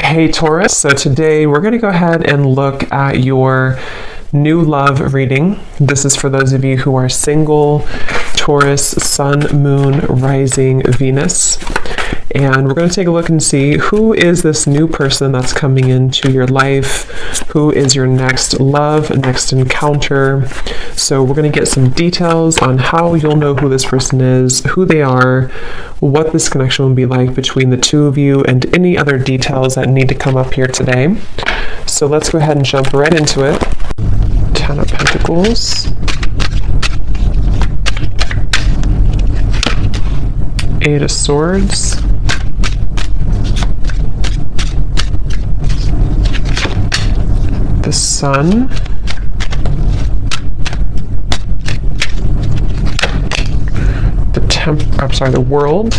Hey Taurus, so today we're going to go ahead and look at your new love reading. This is for those of you who are single, Taurus, Sun, Moon, Rising, Venus. And we're going to take a look and see who is this new person that's coming into your life, who is your next love, next encounter. So we're going to get some details on how you'll know who this person is, who they are, what this connection will be like between the two of you, and any other details that need to come up here today. So let's go ahead and jump right into it. Ten of Pentacles. Eight of Swords. The Sun. The World.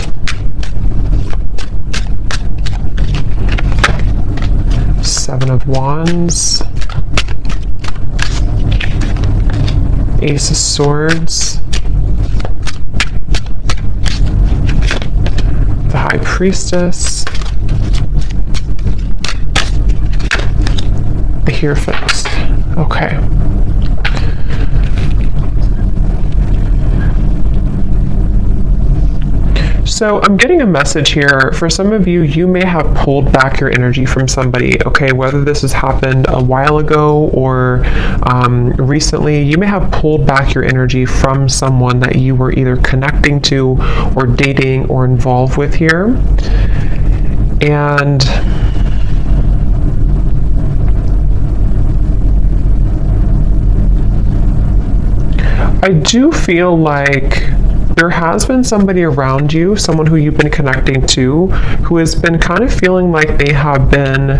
Seven of Wands. Ace of Swords. The High Priestess. The Hierophant. Okay. So I'm getting a message here. For some of you, you may have pulled back your energy from somebody, okay? Whether this has happened a while ago or recently, you may have pulled back your energy from someone that you were either connecting to or dating or involved with here. And I do feel like there has been somebody around you, someone who you've been connecting to, who has been kind of feeling like they have been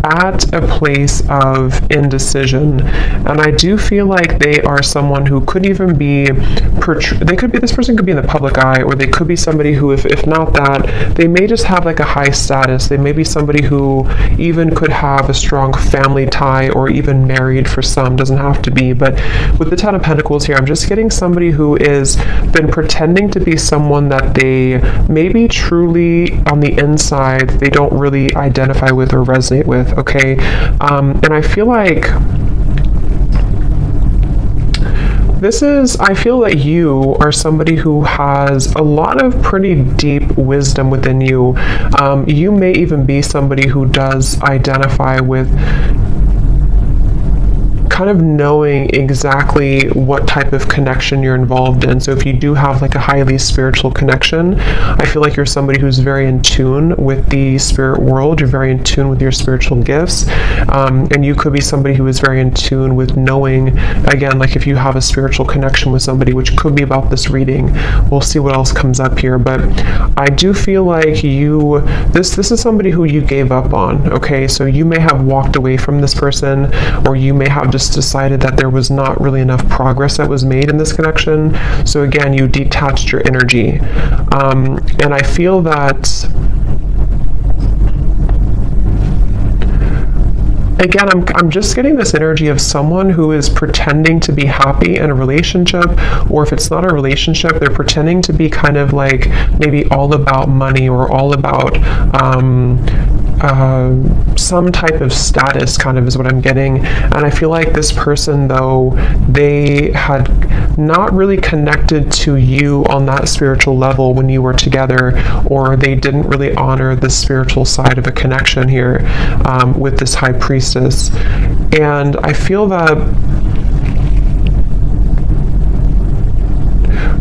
at a place of indecision. And I do feel like they are someone who could even be, this person could be in the public eye, or they could be somebody who, if not that, they may just have like a high status. They may be somebody who even could have a strong family tie, or even married for some, doesn't have to be. But with the Ten of Pentacles here, I'm just getting somebody who is been pretending to be someone that they maybe truly on the inside they don't really identify with or resonate with, okay? And I feel like I feel that you are somebody who has a lot of pretty deep wisdom within you. You may even be somebody who does identify with kind of knowing exactly what type of connection you're involved in. So if you do have like a highly spiritual connection, I feel like you're somebody who's very in tune with the spirit world. You're very in tune with your spiritual gifts. And you could be somebody who is very in tune with knowing, again, like if you have a spiritual connection with somebody, which could be about this reading. We'll see what else comes up here. But I do feel like this is somebody who you gave up on, okay? So you may have walked away from this person, or you may have just decided that there was not really enough progress that was made in this connection. So again, you detached your energy. And I feel that, again, I'm just getting this energy of someone who is pretending to be happy in a relationship, or if it's not a relationship, they're pretending to be kind of like maybe all about money, or all about some type of status, kind of is what I'm getting. And I feel like this person, though, they had not really connected to you on that spiritual level when you were together, or they didn't really honor the spiritual side of a connection here with this High Priestess. And I feel that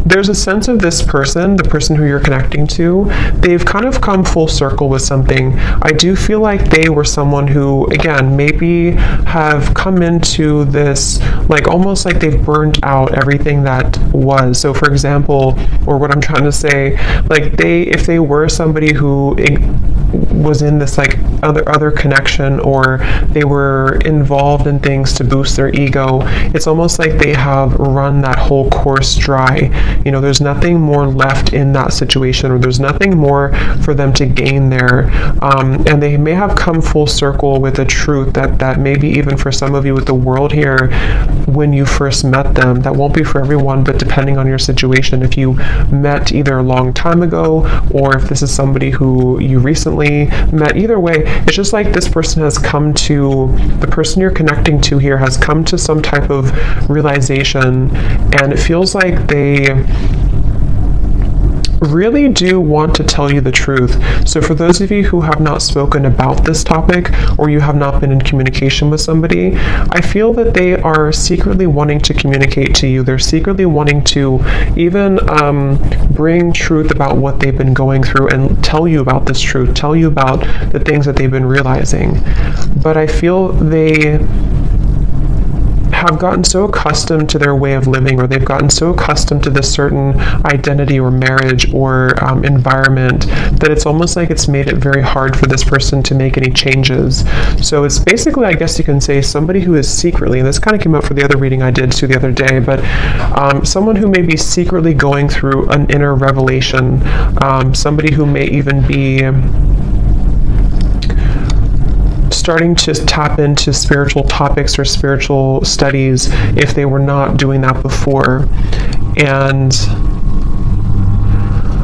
there's a sense of this person, the person who you're connecting to, they've kind of come full circle with something. I do feel like they were someone who, again, maybe have come into this, like almost like they've burned out everything that was. So for example, or what I'm trying to say, like if they were somebody who was in this like other connection, or they were involved in things to boost their ego, it's almost like they have run that whole course dry. You know, there's nothing more left in that situation, or there's nothing more for them to gain there. And they may have come full circle with a truth that maybe even for some of you with the world here, when you first met them, that won't be for everyone, but depending on your situation, if you met either a long time ago, or if this is somebody who you recently met, either way, it's just like this person has come to, the person you're connecting to here has come to some type of realization, and it feels like they really do want to tell you the truth. So for those of you who have not spoken about this topic, or you have not been in communication with somebody, I feel that they are secretly wanting to communicate to you. They're secretly wanting to even bring truth about what they've been going through and tell you about this truth, tell you about the things that they've been realizing. But I feel they have gotten so accustomed to their way of living, or they've gotten so accustomed to this certain identity or marriage or environment, that it's almost like it's made it very hard for this person to make any changes. So it's basically, I guess you can say, somebody who is secretly, and this kind of came up for the other reading I did too the other day, but someone who may be secretly going through an inner revelation, somebody who may even be starting to tap into spiritual topics or spiritual studies if they were not doing that before. And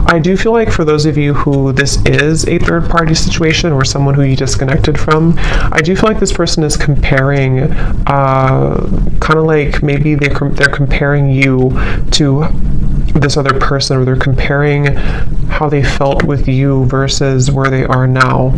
I do feel like for those of you who this is a third-party situation, or someone who you disconnected from, I do feel like this person is comparing, kind of like maybe they're comparing you to this other person, or they're comparing how they felt with you versus where they are now.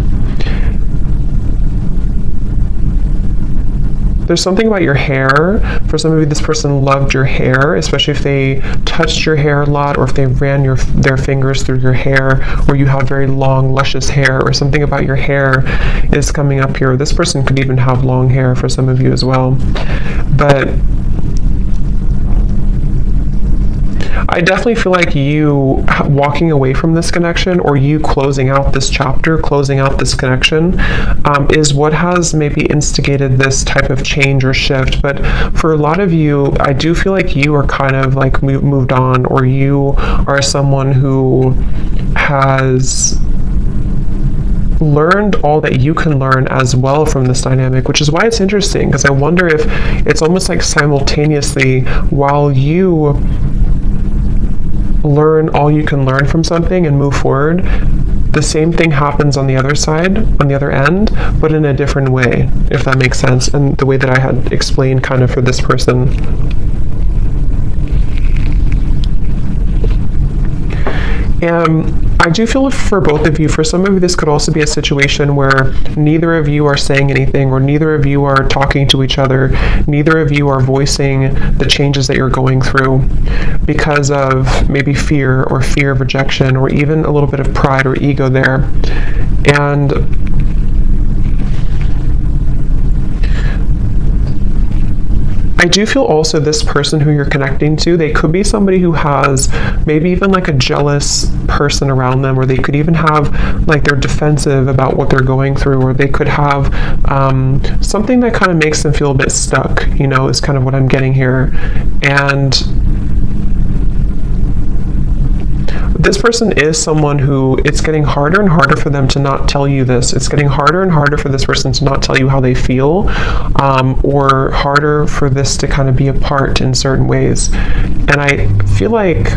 There's something about your hair. For some of you, this person loved your hair, especially if they touched your hair a lot, or if they ran their fingers through your hair, or you have very long, luscious hair, or something about your hair is coming up here. This person could even have long hair for some of you as well. But I definitely feel like you walking away from this connection, or you closing out this chapter, closing out this connection, is what has maybe instigated this type of change or shift. But for a lot of you, I do feel like you are kind of like moved on, or you are someone who has learned all that you can learn as well from this dynamic, which is why it's interesting, because I wonder if it's almost like simultaneously, while you learn all you can learn from something and move forward, the same thing happens on the other side, on the other end, but in a different way, if that makes sense, and the way that I had explained kind of for this person. I do feel for both of you, for some of you, this could also be a situation where neither of you are saying anything, or neither of you are talking to each other, neither of you are voicing the changes that you're going through because of maybe fear of rejection, or even a little bit of pride or ego there. And I do feel also this person who you're connecting to, they could be somebody who has maybe even like a jealous person around them, or they could even have like they're defensive about what they're going through, or they could have something that kind of makes them feel a bit stuck, you know, is kind of what I'm getting here. And this person is someone who, it's getting harder and harder for them to not tell you this. It's getting harder and harder for this person to not tell you how they feel, or harder for this to kind of be apart in certain ways. And I feel like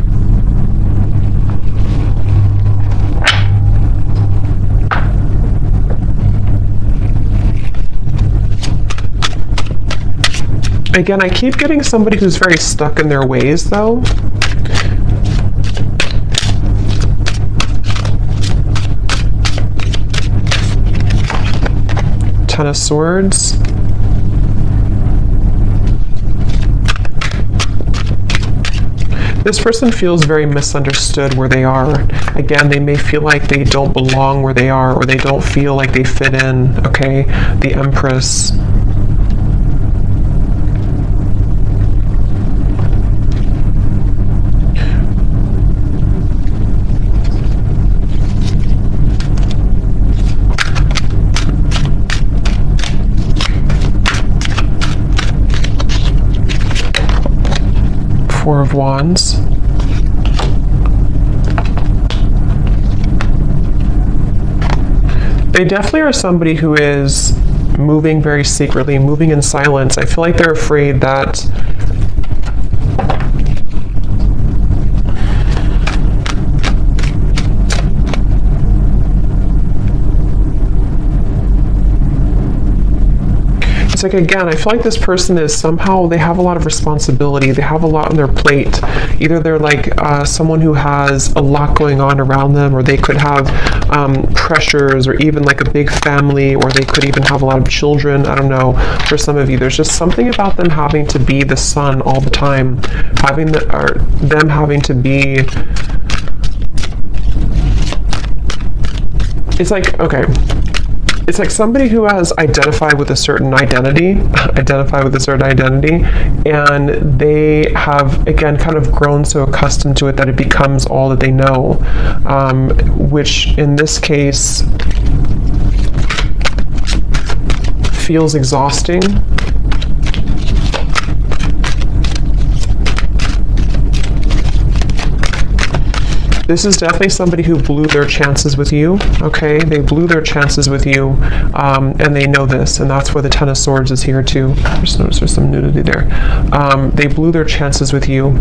again, I keep getting somebody who's very stuck in their ways though. Ten of Swords. This person feels very misunderstood where they are. Again, they may feel like they don't belong where they are, or they don't feel like they fit in, okay? The Empress. Four of Wands. They definitely are somebody who is moving very secretly, moving in silence. I feel like they're afraid that it's like, again, I feel like this person is somehow, they have a lot of responsibility. They have a lot on their plate. Either they're like someone who has a lot going on around them, or they could have pressures, or even like a big family, or they could even have a lot of children. I don't know. For some of you, there's just something about them having to be the sun all the time, them having to be. It's like, okay. It's like somebody who has identified with a certain identity, and they have, again, kind of grown so accustomed to it that it becomes all that they know, which in this case feels exhausting. This is definitely somebody who blew their chances with you, okay? They blew their chances with you, and they know this, and that's where the Ten of Swords is here too. I just noticed there's some nudity there. They blew their chances with you.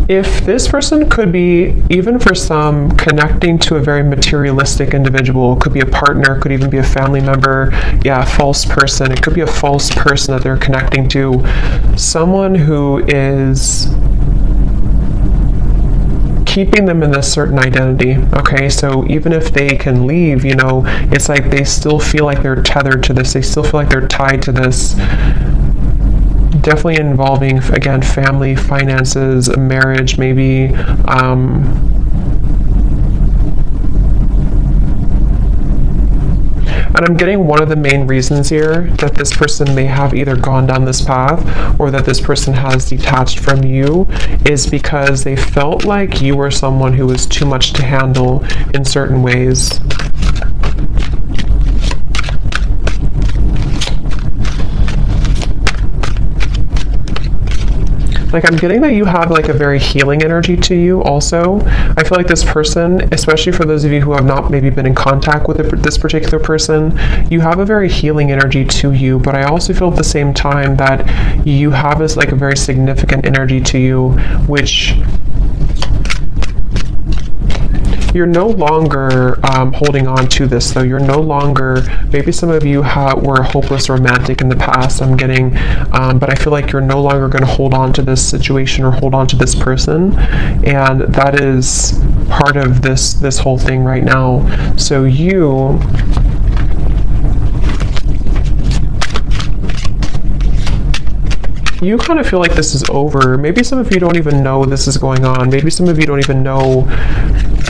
If this person could be, even for some, connecting to a very materialistic individual, could be a partner, could even be a family member, yeah, a false person. It could be a false person that they're connecting to. Someone who is keeping them in this certain identity, okay? So even if they can leave, you know, it's like they still feel like they're tethered to this. They still feel like they're tied to this. Definitely involving, again, family, finances, marriage, maybe. And I'm getting one of the main reasons here that this person may have either gone down this path or that this person has detached from you is because they felt like you were someone who was too much to handle in certain ways. Like, I'm getting that you have like a very healing energy to you also. I feel like this person, especially for those of you who have not maybe been in contact with this particular person, you have a very healing energy to you, but I also feel at the same time that you have this like a very significant energy to you, which you're no longer holding on to this, though. You're no longer, maybe some of you were a hopeless romantic in the past, I'm getting, but I feel like you're no longer going to hold on to this situation or hold on to this person, and that is part of this whole thing right now. So you kind of feel like this is over. Maybe some of you don't even know this is going on. Maybe some of you don't even know.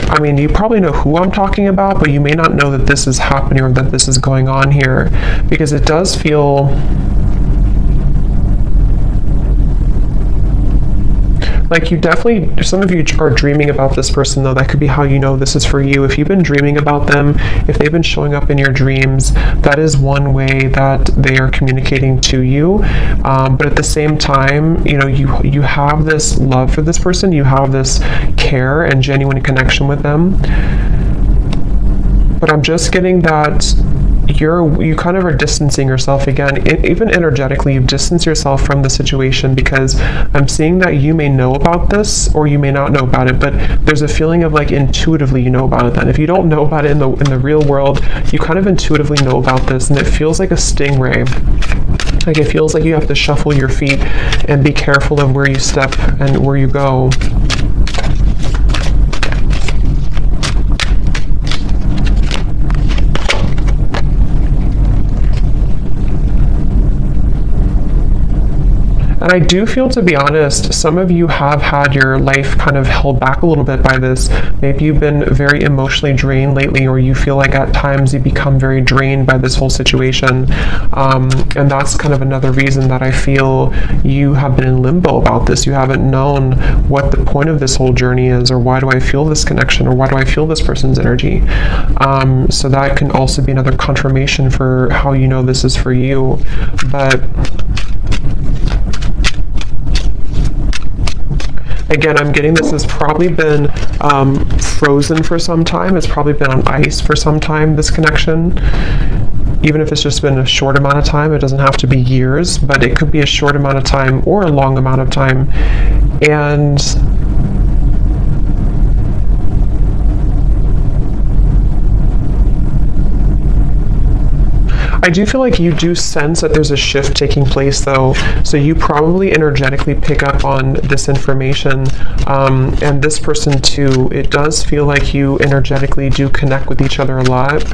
I mean, you probably know who I'm talking about, but you may not know that this is happening or that this is going on here, because it does feel like you definitely, some of you are dreaming about this person, though. That could be how you know this is for you. If you've been dreaming about them, if they've been showing up in your dreams, that is one way that they are communicating to you. But at the same time, you know, you have this love for this person, you have this care and genuine connection with them. But I'm just getting that you kind of are distancing yourself again, even energetically. You've distanced yourself from the situation, because I'm seeing that you may know about this or you may not know about it, but there's a feeling of like intuitively you know about it. Then if you don't know about it in the real world, you kind of intuitively know about this, and it feels like a stingray. Like it feels like you have to shuffle your feet and be careful of where you step and where you go. And I do feel, to be honest, some of you have had your life kind of held back a little bit by this. Maybe you've been very emotionally drained lately, or you feel like at times you become very drained by this whole situation. And that's kind of another reason that I feel you have been in limbo about this. You haven't known what the point of this whole journey is, or why do I feel this connection, or why do I feel this person's energy. So that can also be another confirmation for how you know this is for you. But again, I'm getting this has probably been frozen for some time. It's probably been on ice for some time, this connection. Even if it's just been a short amount of time, it doesn't have to be years, but it could be a short amount of time or a long amount of time. And I do feel like you do sense that there's a shift taking place, though, so you probably energetically pick up on this information, and this person too. It does feel like you energetically do connect with each other a lot.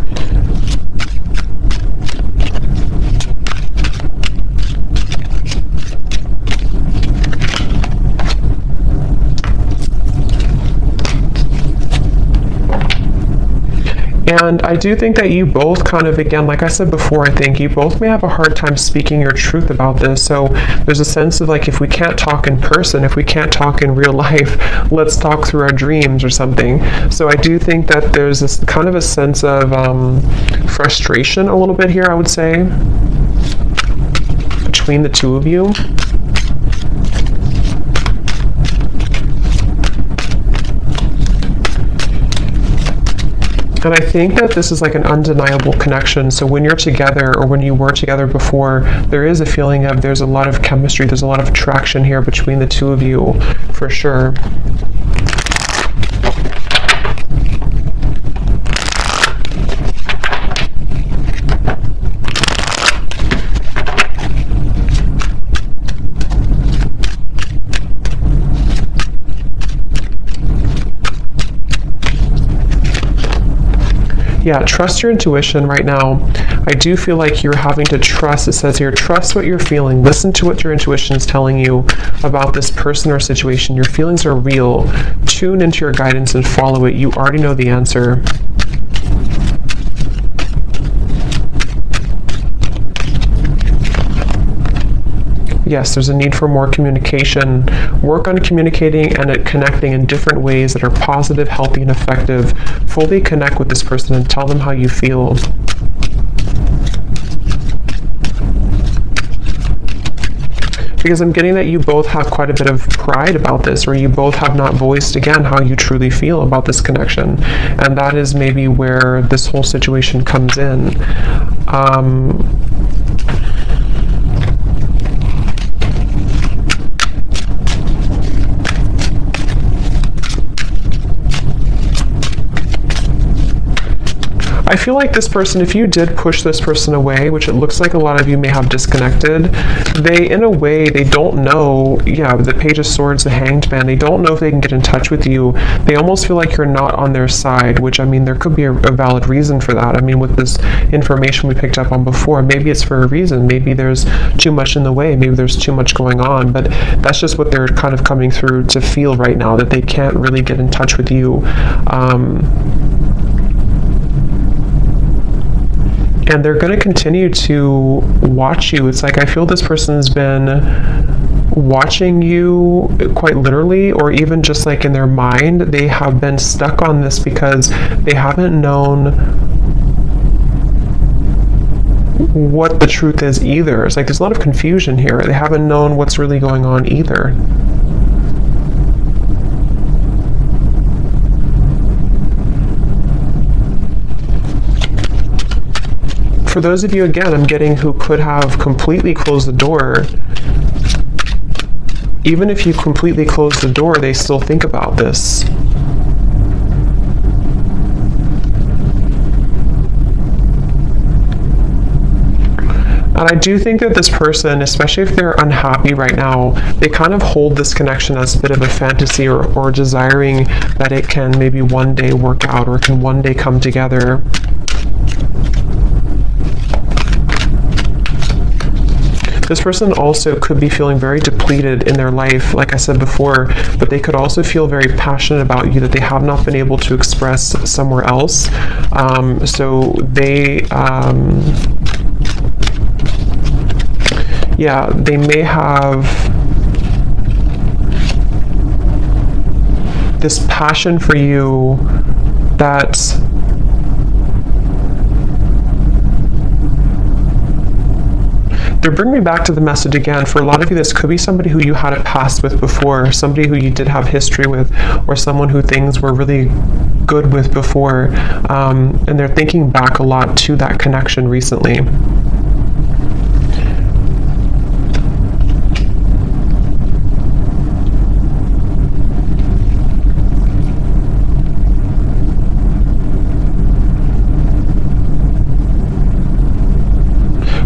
And I do think that you both kind of, again, like I said before, I think you both may have a hard time speaking your truth about this. So there's a sense of like, if we can't talk in person, if we can't talk in real life, let's talk through our dreams or something. So I do think that there's this kind of a sense of frustration a little bit here, I would say, between the two of you. And I think that this is like an undeniable connection. So when you're together, or when you were together before, there is a feeling of there's a lot of chemistry, there's a lot of attraction here between the two of you, for sure. Yeah, trust your intuition right now. I do feel like you're having to trust. It says here, trust what you're feeling. Listen to what your intuition is telling you about this person or situation. Your feelings are real. Tune into your guidance and follow it. You already know the answer. Yes, there's a need for more communication. Work on communicating and connecting in different ways that are positive, healthy, and effective. Fully connect with this person and tell them how you feel. Because I'm getting that you both have quite a bit of pride about this, or you both have not voiced again how you truly feel about this connection. And that is maybe where this whole situation comes in. I feel like this person, if you did push this person away, which it looks like a lot of you may have disconnected, they, in a way, they don't know, yeah, the Page of Swords, the Hanged Man, they don't know if they can get in touch with you. They almost feel like you're not on their side, which, I mean, there could be a valid reason for that. I mean, with this information we picked up on before, maybe it's for a reason. Maybe there's too much in the way. Maybe there's too much going on. But that's just what they're kind of coming through to feel right now, that they can't really get in touch with you. And they're going to continue to watch you. It's like, I feel this person's been watching you quite literally, or even just like in their mind. They have been stuck on this because they haven't known what the truth is either. It's like there's a lot of confusion here. They haven't known what's really going on either. For those of you, again, I'm getting who could have completely closed the door, even if you completely close the door, they still think about this. And I do think that this person, especially if they're unhappy right now, they kind of hold this connection as a bit of a fantasy, or desiring that it can maybe one day work out, or can one day come together. This person also could be feeling very depleted in their life, like I said before, but they could also feel very passionate about you that they have not been able to express somewhere else. So they, yeah, they may have this passion for you that they're bringing me back to the message again. For a lot of you, this could be somebody who you had a past with before, somebody who you did have history with, or someone who things were really good with before, and they're thinking back a lot to that connection recently.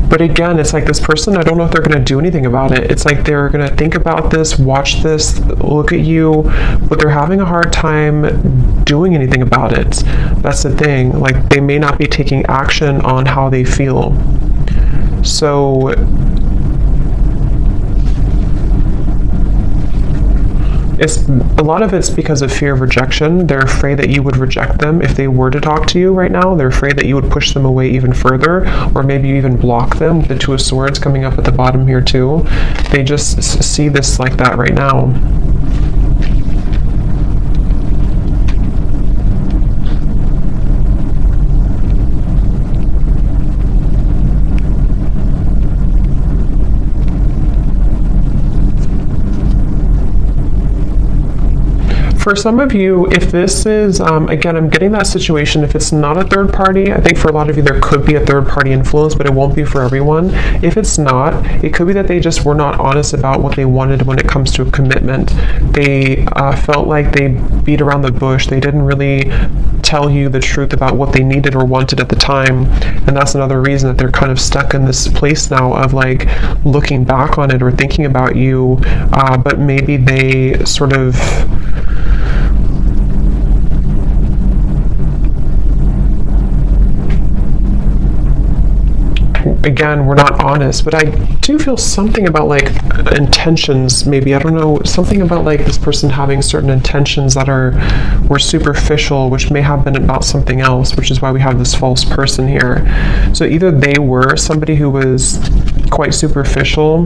But again, it's like this person, I don't know if they're going to do anything about it. It's like they're going to think about this, watch this, look at you, but they're having a hard time doing anything about it. That's the thing. Like, they may not be taking action on how they feel. So a lot of it's because of fear of rejection. They're afraid that you would reject them if they were to talk to you right now. They're afraid that you would push them away even further, or maybe even block them. The Two of Swords coming up at the bottom here too. They just see this like that right now. For some of you, if this is, again, I'm getting that situation, if it's not a third party, I think for a lot of you there could be a third party influence, but it won't be for everyone. If it's not, it could be that they just were not honest about what they wanted when it comes to a commitment. They felt like they beat around the bush. They didn't really tell you the truth about what they needed or wanted at the time. And that's another reason that they're kind of stuck in this place now of like looking back on it or thinking about you, but maybe they sort of again, we're not honest, but I do feel something about like intentions, maybe, I don't know, something about like this person having certain intentions that were superficial, which may have been about something else, which is why we have this false person here. So either they were somebody who was quite superficial,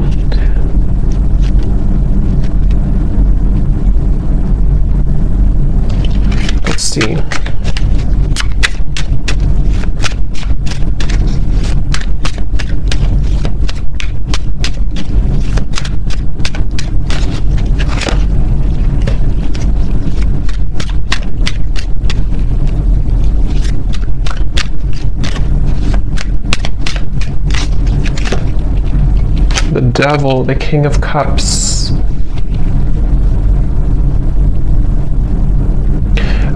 let's see. The Devil, the King of Cups.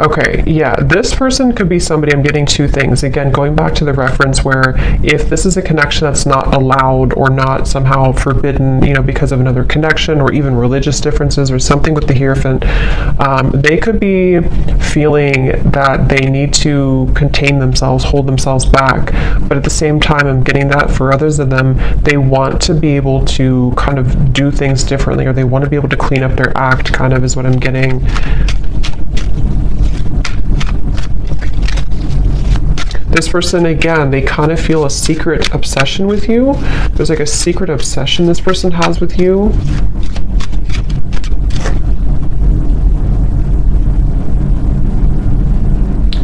Okay, yeah, this person could be somebody, I'm getting two things. Again, going back to the reference where if this is a connection that's not allowed or not somehow forbidden, you know, because of another connection or even religious differences or something with the Hierophant, they could be feeling that they need to contain themselves, hold themselves back. But at the same time, I'm getting that for others of them, they want to be able to kind of do things differently, or they want to be able to clean up their act, kind of is what I'm getting. This person, again, they kind of feel a secret obsession with you. There's like a secret obsession this person has with you.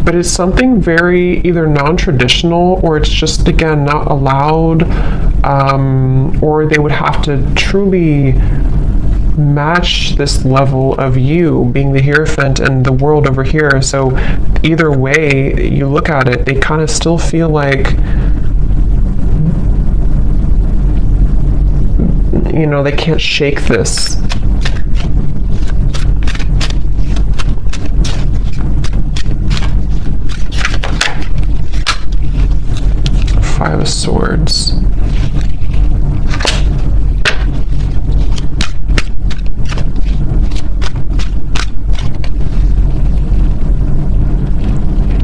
But it's something very either non-traditional, or it's just, again, not allowed, or they would have to truly match this level of you being the Hierophant and the world over here. So either way you look at it, they kind of still feel like, you know, they can't shake this. Five of Swords.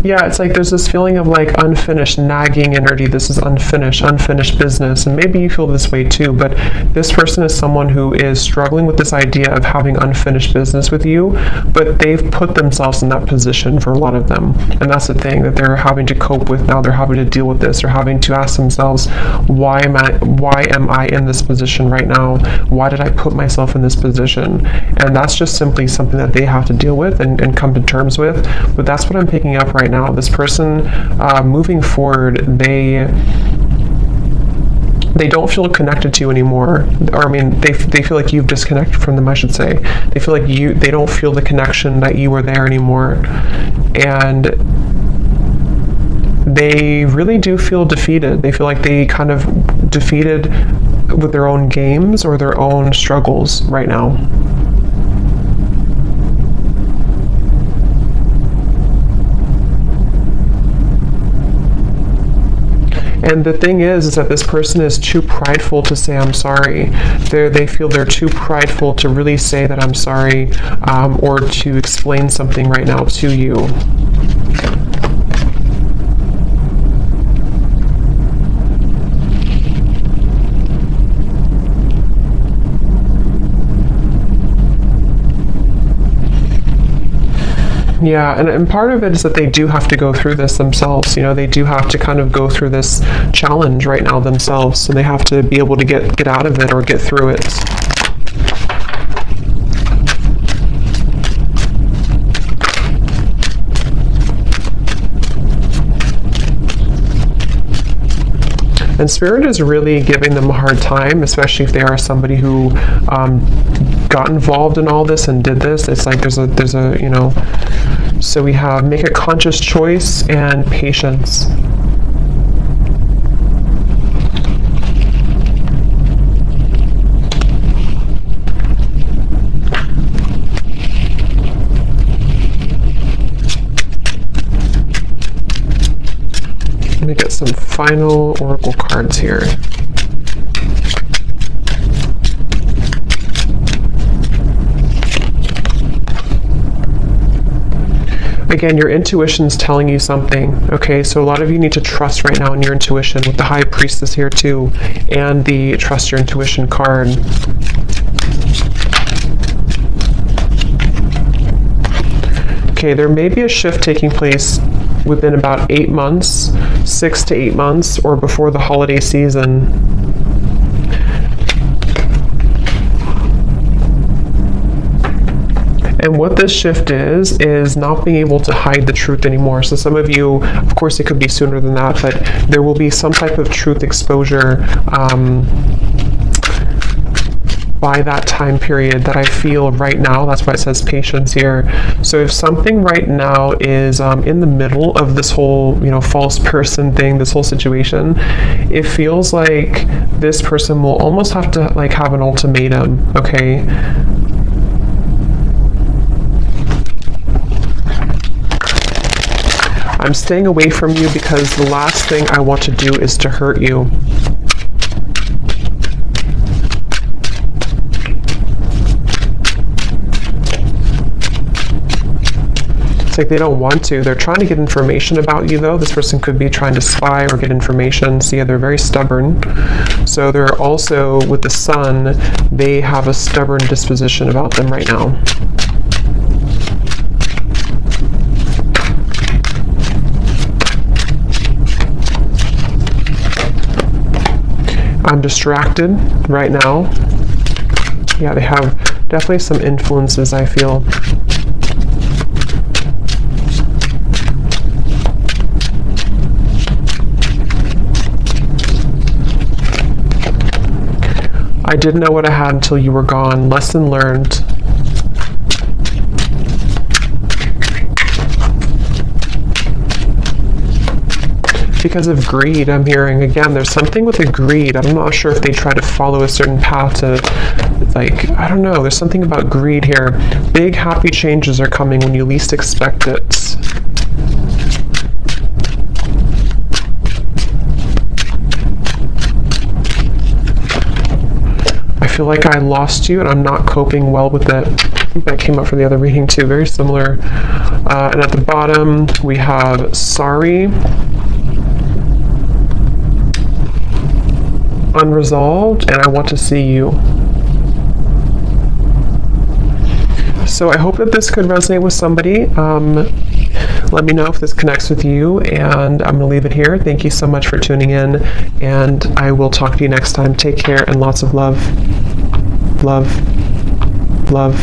Yeah, it's like there's this feeling of like unfinished, nagging energy. This is unfinished business. And maybe you feel this way too, but this person is someone who is struggling with this idea of having unfinished business with you, but they've put themselves in that position for a lot of them. And that's the thing that they're having to cope with now. They're having to deal with this. They're having to ask themselves, why am I in this position right now? Why did I put myself in this position? And that's just simply something that they have to deal with and come to terms with. But that's what I'm picking up right now. This person, moving forward, they don't feel connected to you anymore. Or I mean, they feel like you've disconnected from them, I should say. They feel like they don't feel the connection that you were there anymore. And they really do feel defeated. They feel like they kind of defeated with their own games or their own struggles right now. And the thing is that this person is too prideful to say I'm sorry. They feel they're too prideful to really say that I'm sorry, or to explain something right now to you. Yeah, and part of it is that they do have to go through this themselves. You know, they do have to kind of go through this challenge right now themselves. So they have to be able to get out of it or get through it. And Spirit is really giving them a hard time, especially if they are somebody who got involved in all this and did this. It's like there's a you know, so we have make a conscious choice and patience. Let me get some final oracle cards here. Again, your intuition's telling you something, okay? So a lot of you need to trust right now in your intuition with the High Priestess here too, and the Trust Your Intuition card. Okay, there may be a shift taking place within about 8 months, 6 to 8 months, or before the holiday season. And what this shift is not being able to hide the truth anymore. So some of you, of course it could be sooner than that, but there will be some type of truth exposure by that time period that I feel right now. That's why it says patience here. So if something right now is in the middle of this whole, you know, false person thing, this whole situation, it feels like this person will almost have to like have an ultimatum, okay? I'm staying away from you because the last thing I want to do is to hurt you. It's like they don't want to. They're trying to get information about you though. This person could be trying to spy or get information. So yeah, they're very stubborn. So they're also, with the Sun, they have a stubborn disposition about them right now. I'm distracted right now. Yeah, they have definitely some influences, I feel. I didn't know what I had until you were gone. Lesson learned. Because of greed, I'm hearing. Again, there's something with the greed. I'm not sure if they try to follow a certain path to, like, I don't know. There's something about greed here. Big happy changes are coming when you least expect it. I feel like I lost you and I'm not coping well with it. I think that came up for the other reading too, very similar. And at the bottom, we have sorry, unresolved, and I want to see you. So I hope that this could resonate with somebody. Let me know if this connects with you, and I'm going to leave it here. Thank you so much for tuning in, and I will talk to you next time. Take care and lots of love. Love. Love.